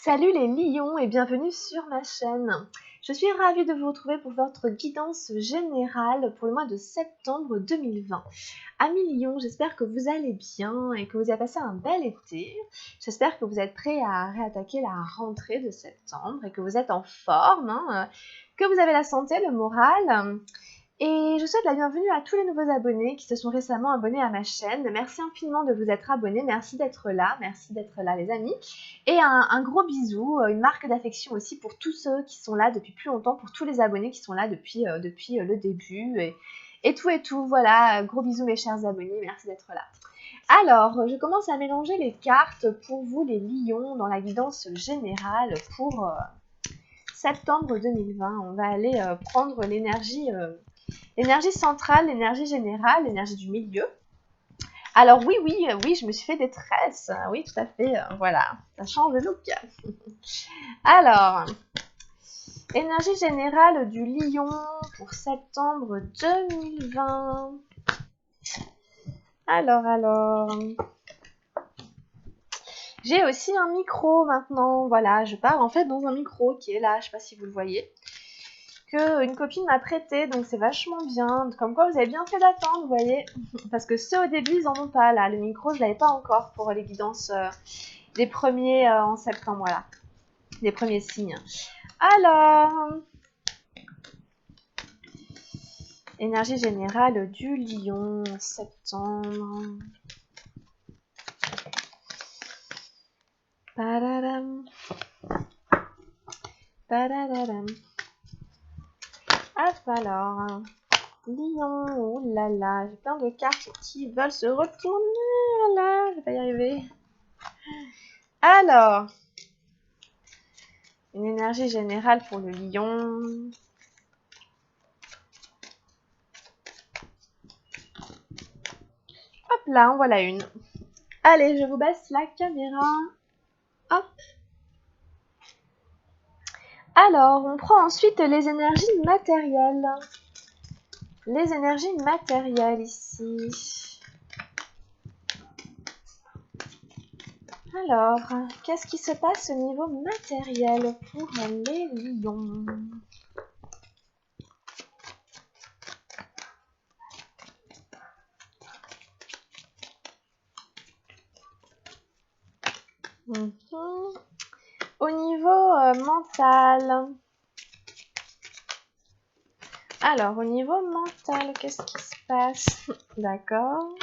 Salut les lions et bienvenue sur ma chaîne. Je suis ravie de vous retrouver pour votre guidance générale pour le mois de septembre 2020. Amis lions, j'espère que vous allez bien et que vous avez passé un bel été. J'espère que vous êtes prêts à réattaquer la rentrée de septembre et que vous êtes en forme, que vous avez la santé, le moral. Et je souhaite la bienvenue à tous les nouveaux abonnés qui se sont récemment abonnés à ma chaîne. Merci infiniment de vous être abonnés, merci d'être là les amis. Et un gros bisou, une marque d'affection aussi pour tous ceux qui sont là depuis plus longtemps, pour tous les abonnés qui sont là depuis le début et tout. Voilà, gros bisous mes chers abonnés, merci d'être là. Alors, je commence à mélanger les cartes pour vous les lions dans la guidance générale pour septembre 2020. On va aller prendre l'énergie centrale, l'énergie générale, l'énergie du milieu. Alors oui, je me suis fait des tresses. Oui, tout à fait. Voilà, ça change le look. Alors, énergie générale du lion pour septembre 2020. Alors. J'ai aussi un micro maintenant. Voilà, je parle en fait dans un micro qui est là. Je ne sais pas si vous le voyez. Qu'une copine m'a prêté, donc c'est vachement bien. Comme quoi, vous avez bien fait d'attendre, vous voyez. Parce que ceux au début, ils en ont pas, là. Le micro, je l'avais pas encore pour les guidances des premiers en septembre, voilà. Les premiers signes. Alors, énergie générale du lion, septembre. Padadam. Padadam. Hop, alors, lion, oh là là, j'ai plein de cartes qui veulent se retourner, là, je vais pas y arriver. Alors, une énergie générale pour le lion. Hop là, en voilà une. Allez, je vous baisse la caméra. Hop. Alors, on prend ensuite les énergies matérielles. Les énergies matérielles ici. Alors, qu'est-ce qui se passe au niveau matériel pour les lions? Au niveau mental. Alors, au niveau mental, qu'est-ce qui se passe? D'accord.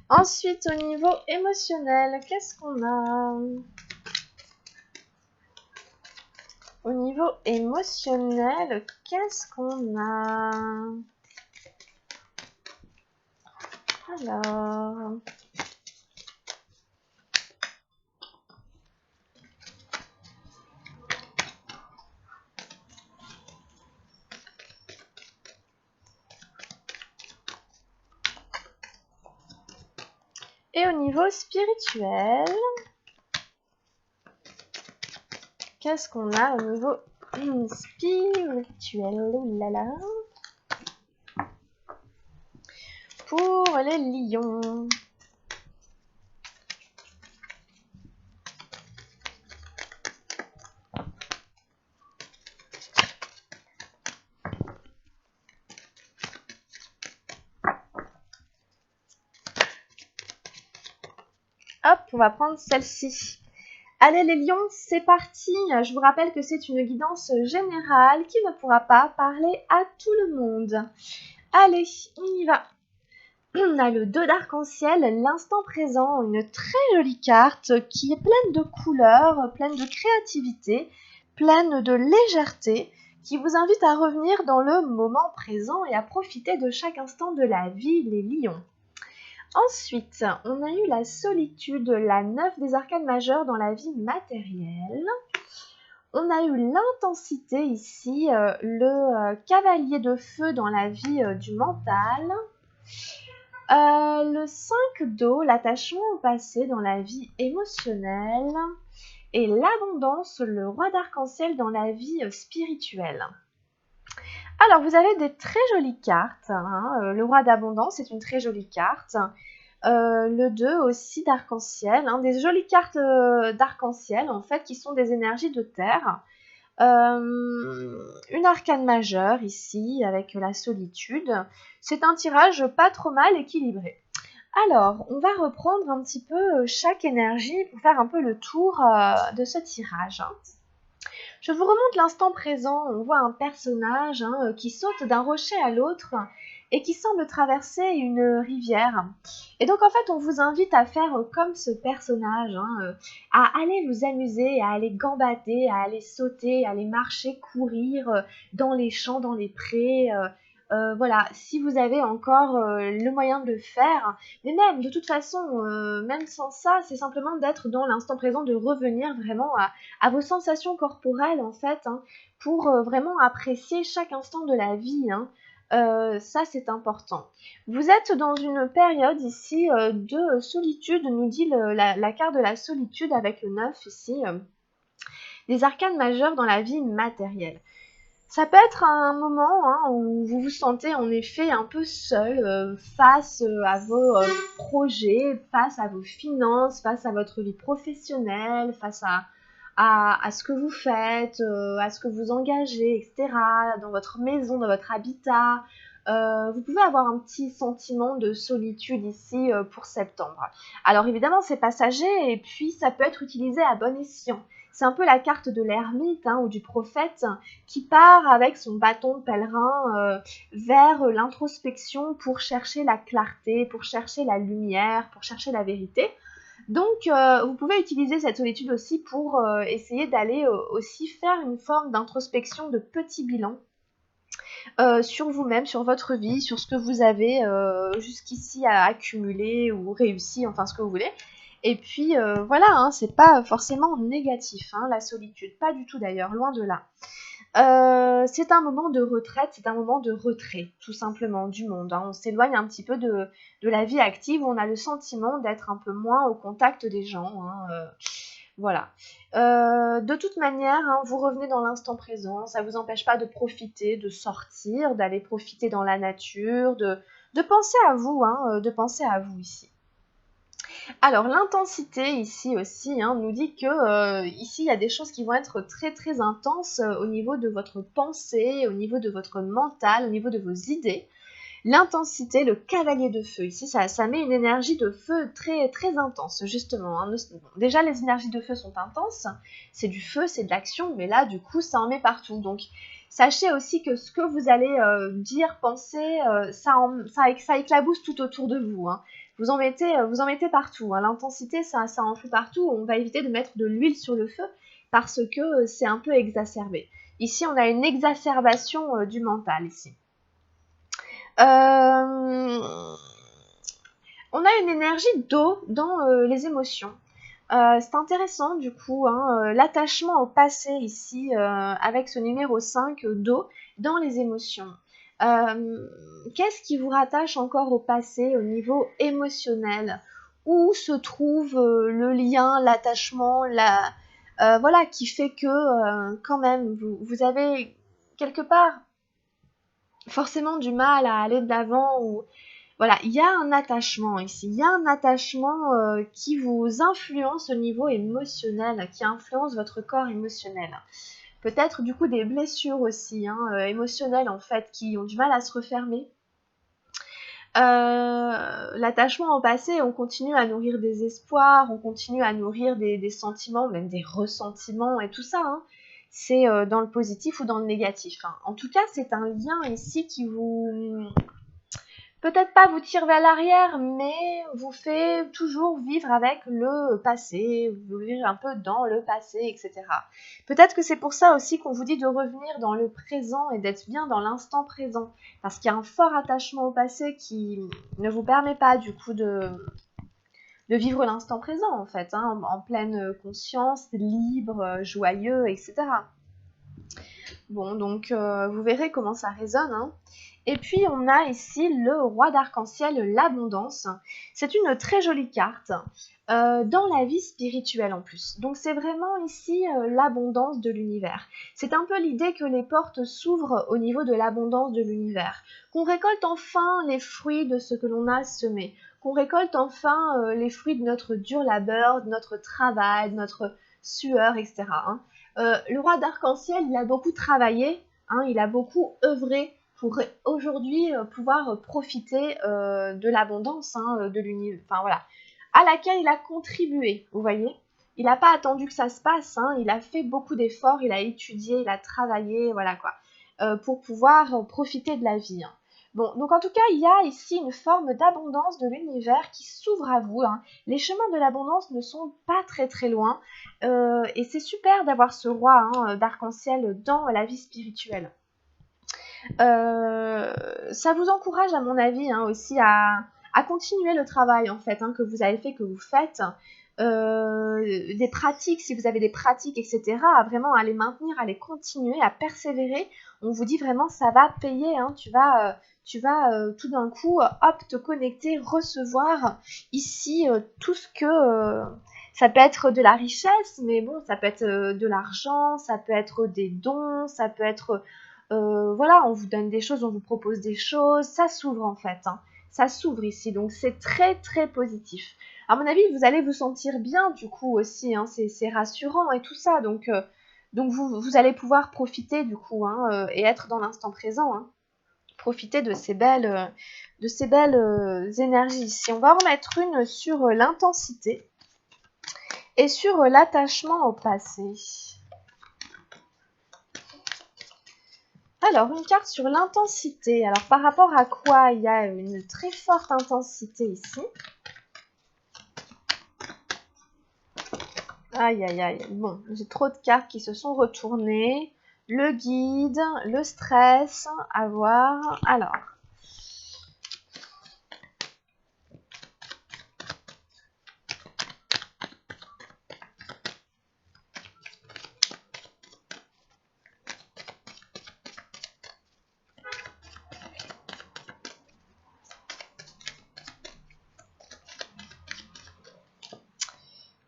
Ensuite, au niveau émotionnel, qu'est-ce qu'on a? Au niveau émotionnel, qu'est-ce qu'on a? Alors... Et au niveau spirituel, qu'est-ce qu'on a au niveau spirituel? Oulala. Pour les lions. Hop, on va prendre celle-ci. Allez les lions, c'est parti. Je vous rappelle que c'est une guidance générale qui ne pourra pas parler à tout le monde. Allez, on y va. On a le 2 d'arc-en-ciel, l'instant présent, une très jolie carte qui est pleine de couleurs, pleine de créativité, pleine de légèreté, qui vous invite à revenir dans le moment présent et à profiter de chaque instant de la vie, les lions. Ensuite, on a eu la solitude, la 9 des arcanes majeures dans la vie matérielle. On a eu l'intensité ici, le cavalier de feu dans la vie du mental. Le 5 d'eau, l'attachement au passé dans la vie émotionnelle. Et l'abondance, le roi d'arc-en-ciel dans la vie spirituelle. Alors, vous avez des très jolies cartes. Le roi d'abondance est une très jolie carte. Le 2 aussi d'arc-en-ciel, hein, des jolies cartes d'arc-en-ciel en fait qui sont des énergies de terre. Une arcane majeure ici avec la solitude. C'est un tirage pas trop mal équilibré. Alors, on va reprendre un petit peu chaque énergie pour faire un peu le tour de ce tirage. Je vous remonte l'instant présent. On voit un personnage qui saute d'un rocher à l'autre et qui semble traverser une rivière. Et donc en fait, on vous invite à faire comme ce personnage, à aller vous amuser, à aller gambader, à aller sauter, à aller marcher, courir dans les champs, dans les prés. Voilà, si vous avez encore le moyen de le faire, mais même de toute façon, même sans ça, c'est simplement d'être dans l'instant présent, de revenir vraiment à vos sensations corporelles en fait, pour vraiment apprécier chaque instant de la vie. Ça, c'est important. Vous êtes dans une période ici de solitude, nous dit la carte de la solitude avec le 9 ici, des arcanes majeures dans la vie matérielle. Ça peut être un moment où vous vous sentez en effet un peu seul face à vos projets, face à vos finances, face à votre vie professionnelle, face à ce que vous faites, à ce que vous engagez, etc., dans votre maison, dans votre habitat. Vous pouvez avoir un petit sentiment de solitude ici pour septembre. Alors évidemment, c'est passager et puis ça peut être utilisé à bon escient. C'est un peu la carte de l'ermite ou du prophète qui part avec son bâton de pèlerin vers l'introspection pour chercher la clarté, pour chercher la lumière, pour chercher la vérité. Donc, vous pouvez utiliser cette solitude aussi pour essayer d'aller aussi faire une forme d'introspection, de petit bilan sur vous-même, sur votre vie, sur ce que vous avez jusqu'ici à accumuler ou réussi, enfin ce que vous voulez. Et puis voilà, c'est pas forcément négatif, la solitude, pas du tout d'ailleurs, loin de là. C'est un moment de retraite, c'est un moment de retrait, tout simplement, du monde. On s'éloigne un petit peu de la vie active, où on a le sentiment d'être un peu moins au contact des gens. Voilà. De toute manière, vous revenez dans l'instant présent, ça ne vous empêche pas de profiter, de sortir, d'aller profiter dans la nature, de penser à vous, de penser à vous ici. Alors l'intensité ici aussi nous dit que ici il y a des choses qui vont être très très intenses au niveau de votre pensée, au niveau de votre mental, au niveau de vos idées. L'intensité, le cavalier de feu, ici ça met une énergie de feu très très intense justement. Déjà les énergies de feu sont intenses, c'est du feu, c'est de l'action, mais là du coup ça en met partout. Donc sachez aussi que ce que vous allez dire, penser, ça éclabousse tout autour de vous. Vous en mettez partout. L'intensité, ça en fout partout. On va éviter de mettre de l'huile sur le feu parce que c'est un peu exacerbé. Ici, on a une exacerbation du mental ici. On a une énergie d'eau dans les émotions. C'est intéressant du coup, l'attachement au passé ici avec ce numéro 5 d'eau dans les émotions. Qu'est-ce qui vous rattache encore au passé au niveau émotionnel? Où se trouve le lien, l'attachement, voilà, qui fait que quand même vous avez quelque part forcément du mal à aller de l'avant ou voilà, il y a un attachement ici, il y a un attachement qui vous influence au niveau émotionnel, qui influence votre corps émotionnel. Peut-être du coup des blessures aussi, émotionnelles en fait, qui ont du mal à se refermer. L'attachement au passé, on continue à nourrir des espoirs, on continue à nourrir des sentiments, même des ressentiments et tout ça. C'est dans le positif ou dans le négatif. En tout cas, c'est un lien ici qui vous... peut-être pas vous tire vers l'arrière, mais vous fait toujours vivre avec le passé, vous vivre un peu dans le passé, etc. Peut-être que c'est pour ça aussi qu'on vous dit de revenir dans le présent et d'être bien dans l'instant présent, parce qu'il y a un fort attachement au passé qui ne vous permet pas du coup de vivre l'instant présent en fait, en pleine conscience, libre, joyeux, etc. Bon, donc vous verrez comment ça résonne. Et puis on a ici le roi d'arc-en-ciel, l'abondance. C'est une très jolie carte dans la vie spirituelle en plus. Donc c'est vraiment ici l'abondance de l'univers. C'est un peu l'idée que les portes s'ouvrent au niveau de l'abondance de l'univers. Qu'on récolte enfin les fruits de ce que l'on a semé. qu'on récolte enfin les fruits de notre dur labeur, de notre travail, de notre sueur, etc. Hein. Le roi d'arc-en-ciel, il a beaucoup travaillé, hein, il a beaucoup œuvré pour aujourd'hui pouvoir profiter de l'abondance de l'univers, enfin voilà, à laquelle il a contribué, vous voyez. Il n'a pas attendu que ça se passe, hein, il a fait beaucoup d'efforts, il a étudié, il a travaillé, voilà quoi, pour pouvoir profiter de la vie. Hein. Bon, donc en tout cas, il y a ici une forme d'abondance de l'univers qui s'ouvre à vous. Hein. Les chemins de l'abondance ne sont pas très très loin, et c'est super d'avoir ce roi d'arc-en-ciel dans la vie spirituelle. Ça vous encourage, à mon avis, aussi à continuer le travail en fait que vous avez fait, que vous faites. Des pratiques, si vous avez des pratiques, etc., à vraiment à les maintenir, à les continuer, à persévérer. On vous dit vraiment ça va payer, hein, tu vas tout d'un coup, hop, te connecter, recevoir ici tout ce que... ça peut être de la richesse, mais bon, ça peut être de l'argent, ça peut être des dons, ça peut être... voilà, on vous donne des choses, on vous propose des choses, ça s'ouvre en fait. Hein. Ça s'ouvre ici, donc c'est très très positif. À mon avis, vous allez vous sentir bien du coup aussi, hein, c'est rassurant et tout ça, donc vous allez pouvoir profiter du coup et être dans l'instant présent, hein. Profiter de ces belles énergies ici. On va en mettre une sur l'intensité et sur l'attachement au passé. Alors, une carte sur l'intensité. Alors, par rapport à quoi il y a une très forte intensité ici. Aïe, aïe, aïe. Bon, j'ai trop de cartes qui se sont retournées. Le guide, le stress, à voir. Alors.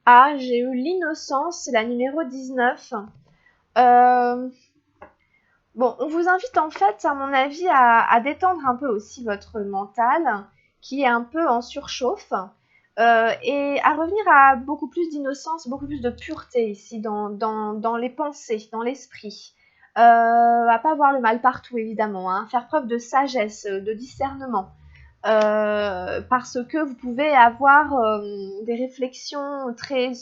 Ah, j'ai eu l'innocence, c'est la numéro 19. Bon, on vous invite en fait, à mon avis, à détendre un peu aussi votre mental, qui est un peu en surchauffe, et à revenir à beaucoup plus d'innocence, beaucoup plus de pureté ici, dans les pensées, dans l'esprit. À pas voir le mal partout, évidemment, hein, faire preuve de sagesse, de discernement. Parce que vous pouvez avoir des réflexions très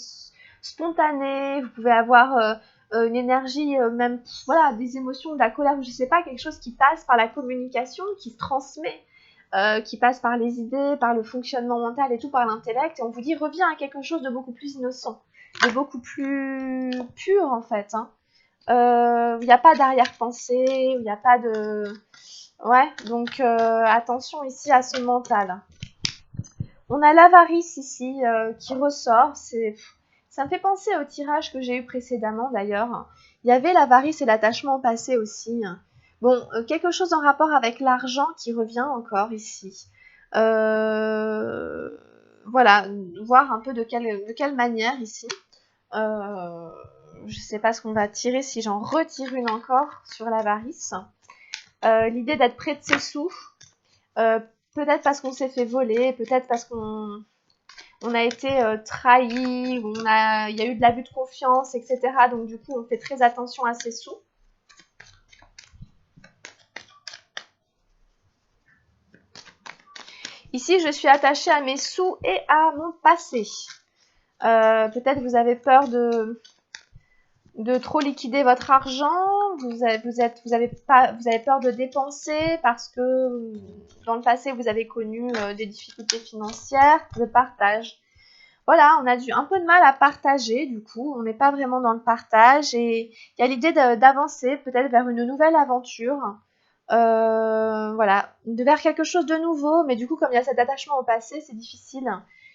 spontanées, vous pouvez avoir une énergie, même voilà, des émotions, de la colère, ou je sais pas, quelque chose qui passe par la communication, qui se transmet, qui passe par les idées, par le fonctionnement mental et tout, par l'intellect, et on vous dit reviens à quelque chose de beaucoup plus innocent, de beaucoup plus pur en fait. Hein. Il n'y a pas d'arrière-pensée, il n'y a pas de... Ouais, donc attention ici à ce mental. On a l'avarice ici qui ressort. Ça me fait penser au tirage que j'ai eu précédemment d'ailleurs. Il y avait l'avarice et l'attachement au passé aussi. Bon, quelque chose en rapport avec l'argent qui revient encore ici. Voilà, voir un peu de quelle manière ici. Je ne sais pas ce qu'on va tirer, si j'en retire une encore sur l'avarice. L'idée d'être près de ses sous, peut-être parce qu'on s'est fait voler, peut-être parce qu'on a été trahi, il y a eu de l'abus de confiance, etc. Donc du coup, on fait très attention à ses sous. Ici, je suis attachée à mes sous et à mon passé. Peut-être vous avez peur de trop liquider votre argent, vous avez peur de dépenser parce que dans le passé vous avez connu des difficultés financières, le partage. Voilà, on a un peu de mal à partager, du coup, on n'est pas vraiment dans le partage et il y a l'idée d'avancer peut-être vers une nouvelle aventure, voilà, vers quelque chose de nouveau, mais du coup, comme il y a cet attachement au passé, c'est difficile,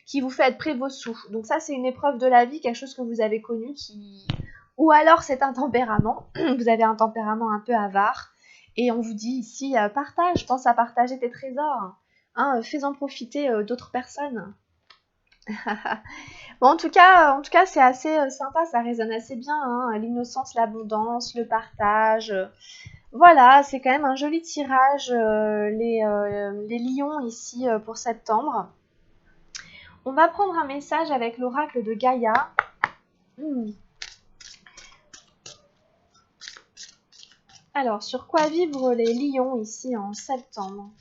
qui vous fait être près de vos sous. Donc ça, c'est une épreuve de la vie, quelque chose que vous avez connu, ou alors c'est un tempérament, vous avez un tempérament un peu avare, et on vous dit ici, partage, pense à partager tes trésors, hein, fais-en profiter d'autres personnes. Bon, en tout cas, c'est assez sympa, ça résonne assez bien, hein, l'innocence, l'abondance, le partage. Voilà, c'est quand même un joli tirage, les lions ici pour septembre. On va prendre un message avec l'oracle de Gaïa. Alors, sur quoi vivre les lions ici en septembre?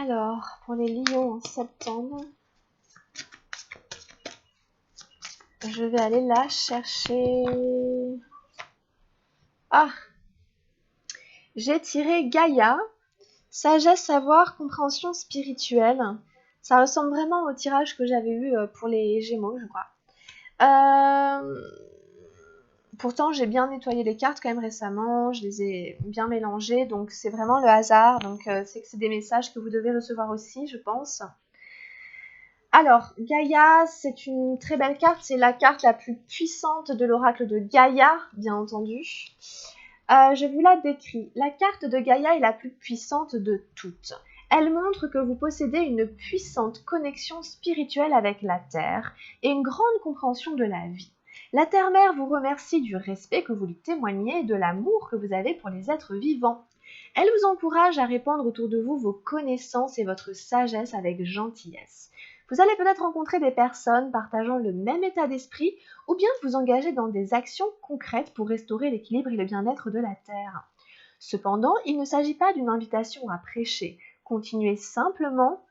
Alors, pour les lions en septembre, je vais aller là chercher... Ah! J'ai tiré Gaïa, sagesse, savoir, compréhension spirituelle. Ça ressemble vraiment au tirage que j'avais eu pour les Gémeaux, je crois. Pourtant, j'ai bien nettoyé les cartes quand même récemment, je les ai bien mélangées, donc c'est vraiment le hasard. Donc c'est que c'est des messages que vous devez recevoir aussi, je pense. Alors, Gaïa, c'est une très belle carte, c'est la carte la plus puissante de l'oracle de Gaïa, bien entendu. Je vous la décris. La carte de Gaïa est la plus puissante de toutes. Elle montre que vous possédez une puissante connexion spirituelle avec la Terre et une grande compréhension de la vie. La Terre-Mère vous remercie du respect que vous lui témoignez et de l'amour que vous avez pour les êtres vivants. Elle vous encourage à répandre autour de vous vos connaissances et votre sagesse avec gentillesse. Vous allez peut-être rencontrer des personnes partageant le même état d'esprit ou bien vous engager dans des actions concrètes pour restaurer l'équilibre et le bien-être de la Terre. Cependant, il ne s'agit pas d'une invitation à prêcher. Continuez simplement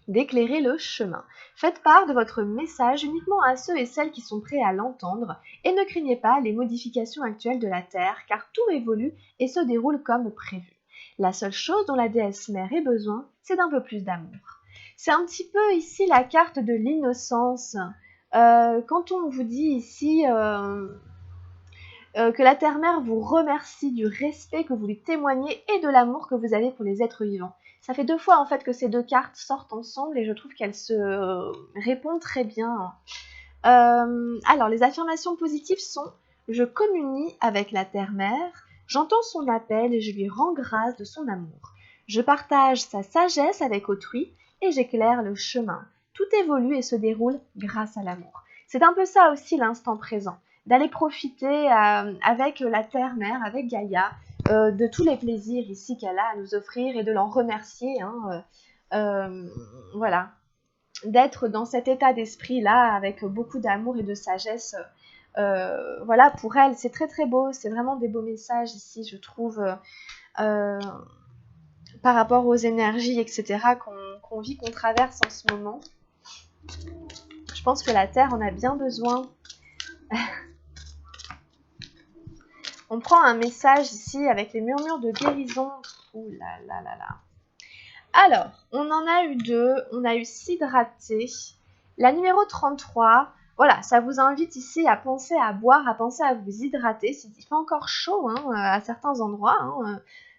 d'éclairer le chemin. Faites part de votre message uniquement à ceux et celles qui sont prêts à l'entendre et ne craignez pas les modifications actuelles de la Terre car tout évolue et se déroule comme prévu. La seule chose dont la déesse mère ait besoin, c'est d'un peu plus d'amour. C'est un petit peu ici la carte de l'innocence. Quand on vous dit ici que la Terre-Mère vous remercie du respect que vous lui témoignez et de l'amour que vous avez pour les êtres vivants. Ça fait 2 fois en fait que ces 2 cartes sortent ensemble et je trouve qu'elles se répondent très bien. Alors, les affirmations positives sont « Je communie avec la Terre-Mère, j'entends son appel et je lui rends grâce de son amour. Je partage sa sagesse avec autrui et j'éclaire le chemin. Tout évolue et se déroule grâce à l'amour. » C'est un peu ça aussi l'instant présent, d'aller profiter avec la Terre-Mère, avec Gaïa, de tous les plaisirs ici qu'elle a à nous offrir et de l'en remercier. Voilà, d'être dans cet état d'esprit-là avec beaucoup d'amour et de sagesse. Voilà, pour elle, c'est très très beau, c'est vraiment des beaux messages ici, je trouve, par rapport aux énergies, etc., qu'on vit, qu'on traverse en ce moment. Je pense que la Terre en a bien besoin. On prend un message ici avec les murmures de guérison. Ouh là là là là. Alors, on en a eu 2. On a eu s'hydrater. La numéro 33, voilà, ça vous invite ici à penser à boire, à penser à vous hydrater. Il fait encore chaud à certains endroits.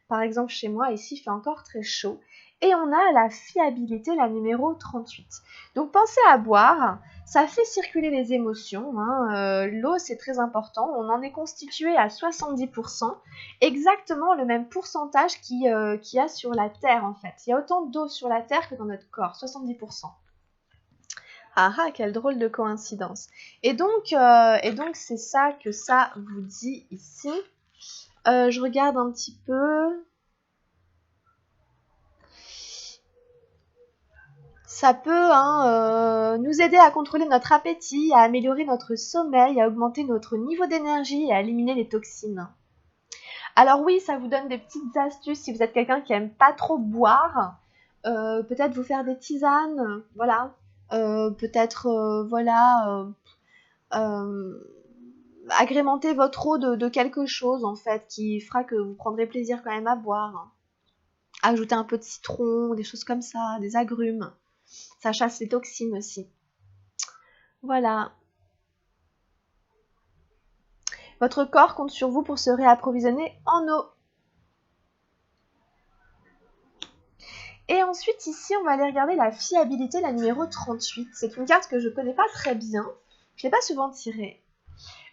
Par exemple, chez moi, ici, il fait encore très chaud. Et on a la fiabilité, la numéro 38. Donc, pensez à boire. Ça fait circuler les émotions. L'eau, c'est très important. On en est constitué à 70%. Exactement le même pourcentage qu'il y a sur la Terre, en fait. Il y a autant d'eau sur la Terre que dans notre corps, 70%. Ah ah, quelle drôle de coïncidence. Et donc c'est ça que ça vous dit ici. Je regarde un petit peu. Ça peut nous aider à contrôler notre appétit, à améliorer notre sommeil, à augmenter notre niveau d'énergie et à éliminer les toxines. Alors oui, ça vous donne des petites astuces si vous êtes quelqu'un qui aime pas trop boire. Peut-être vous faire des tisanes, voilà. Peut-être, voilà, agrémenter votre eau de quelque chose, en fait, qui fera que vous prendrez plaisir quand même à boire. Ajouter un peu de citron, des choses comme ça, des agrumes. Ça chasse les toxines aussi. Voilà. Votre corps compte sur vous pour se réapprovisionner en eau. Et ensuite, ici, on va aller regarder la fiabilité, la numéro 38. C'est une carte que je ne connais pas très bien. Je ne l'ai pas souvent tirée.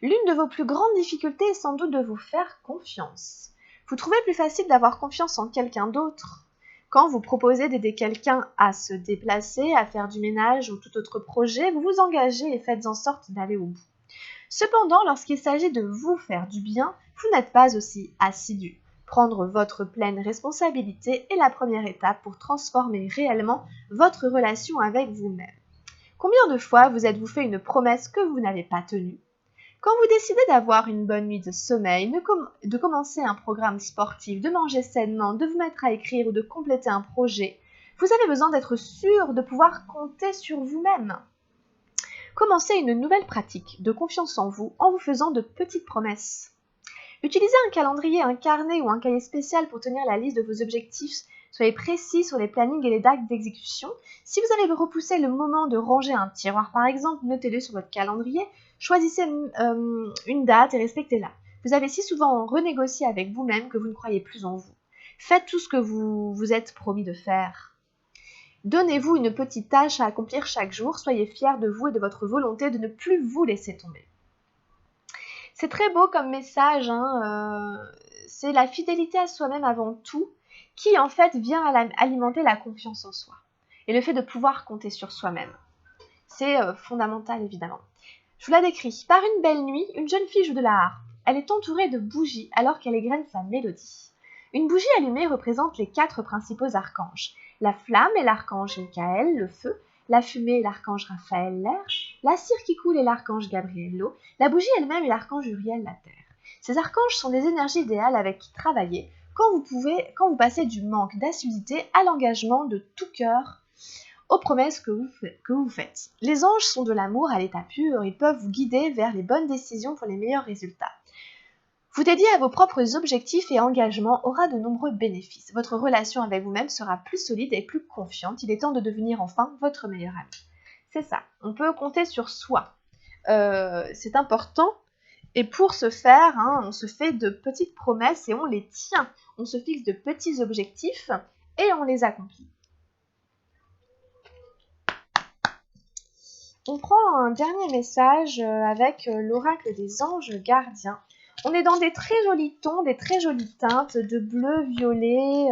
L'une de vos plus grandes difficultés est sans doute de vous faire confiance. Vous trouvez plus facile d'avoir confiance en quelqu'un d'autre. Quand vous proposez d'aider quelqu'un à se déplacer, à faire du ménage ou tout autre projet, vous vous engagez et faites en sorte d'aller au bout. Cependant, lorsqu'il s'agit de vous faire du bien, vous n'êtes pas aussi assidu. Prendre votre pleine responsabilité est la première étape pour transformer réellement votre relation avec vous-même. Combien de fois vous êtes-vous fait une promesse que vous n'avez pas tenue? Quand vous décidez d'avoir une bonne nuit de sommeil, de commencer un programme sportif, de manger sainement, de vous mettre à écrire ou de compléter un projet, vous avez besoin d'être sûr de pouvoir compter sur vous-même. Commencez une nouvelle pratique de confiance en vous faisant de petites promesses. Utilisez un calendrier, un carnet ou un cahier spécial pour tenir la liste de vos objectifs. Soyez précis sur les plannings et les dates d'exécution. Si vous avez repoussé le moment de ranger un tiroir par exemple, notez-le sur votre calendrier, choisissez une date et respectez-la. Vous avez si souvent renégocié avec vous-même que vous ne croyez plus en vous. Faites tout ce que vous vous êtes promis de faire. Donnez-vous une petite tâche à accomplir chaque jour, soyez fiers de vous et de votre volonté de ne plus vous laisser tomber. C'est très beau comme message, c'est la fidélité à soi-même avant tout, qui en fait vient alimenter la confiance en soi. Et le fait de pouvoir compter sur soi-même. C'est fondamental évidemment. Je vous la décris. Par une belle nuit, une jeune fille joue de la harpe. Elle est entourée de bougies alors qu'elle égrène sa mélodie. Une bougie allumée représente les 4 principaux archanges. La flamme est l'archange Michael, le feu. La fumée est l'archange Raphaël, l'air. La cire qui coule est l'archange Gabriel, l'eau. La bougie elle-même est l'archange Uriel, la terre. Ces archanges sont des énergies idéales avec qui travailler quand vous passez du manque d'assiduité à l'engagement de tout cœur aux promesses que vous faites. Les anges sont de l'amour à l'état pur, ils peuvent vous guider vers les bonnes décisions pour les meilleurs résultats. Vous dédier à vos propres objectifs et engagements aura de nombreux bénéfices. Votre relation avec vous-même sera plus solide et plus confiante. Il est temps de devenir enfin votre meilleur ami. C'est ça, on peut compter sur soi. C'est important. Et pour ce faire, on se fait de petites promesses et on les tient. On se fixe de petits objectifs et on les accomplit. On prend un dernier message avec l'oracle des anges gardiens. On est dans des très jolis tons, des très jolies teintes de bleu, violet,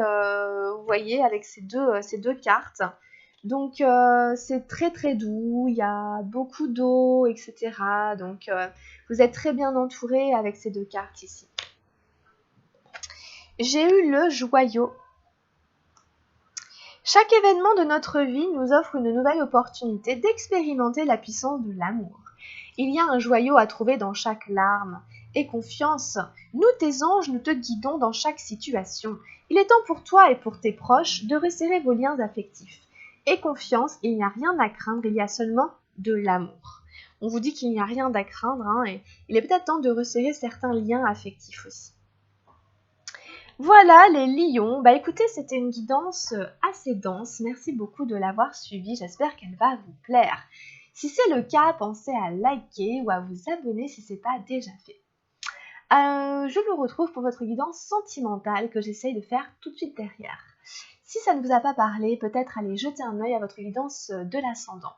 vous voyez, avec ces deux cartes. Donc c'est très très doux, il y a beaucoup d'eau, etc. Donc vous êtes très bien entouré avec ces 2 cartes ici. J'ai eu le joyau. Chaque événement de notre vie nous offre une nouvelle opportunité d'expérimenter la puissance de l'amour. Il y a un joyau à trouver dans chaque larme. Aie confiance, nous tes anges, nous te guidons dans chaque situation. Il est temps pour toi et pour tes proches de resserrer vos liens affectifs. Aie confiance, il n'y a rien à craindre, il y a seulement de l'amour. On vous dit qu'il n'y a rien à craindre, et il est peut-être temps de resserrer certains liens affectifs aussi. Voilà les lions, écoutez, c'était une guidance assez dense, merci beaucoup de l'avoir suivie, j'espère qu'elle va vous plaire. Si c'est le cas, pensez à liker ou à vous abonner si ce n'est pas déjà fait. Je vous retrouve pour votre guidance sentimentale que j'essaye de faire tout de suite derrière. Si ça ne vous a pas parlé, peut-être allez jeter un œil à votre guidance de l'ascendant.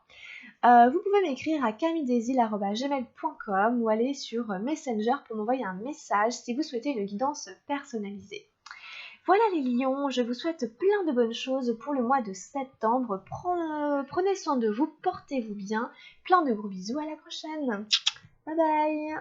Vous pouvez m'écrire à camilledesil@gmail.com ou aller sur Messenger pour m'envoyer un message si vous souhaitez une guidance personnalisée. Voilà les lions, je vous souhaite plein de bonnes choses pour le mois de septembre. Prenez soin de vous, portez-vous bien. Plein de gros bisous, à la prochaine. Bye bye.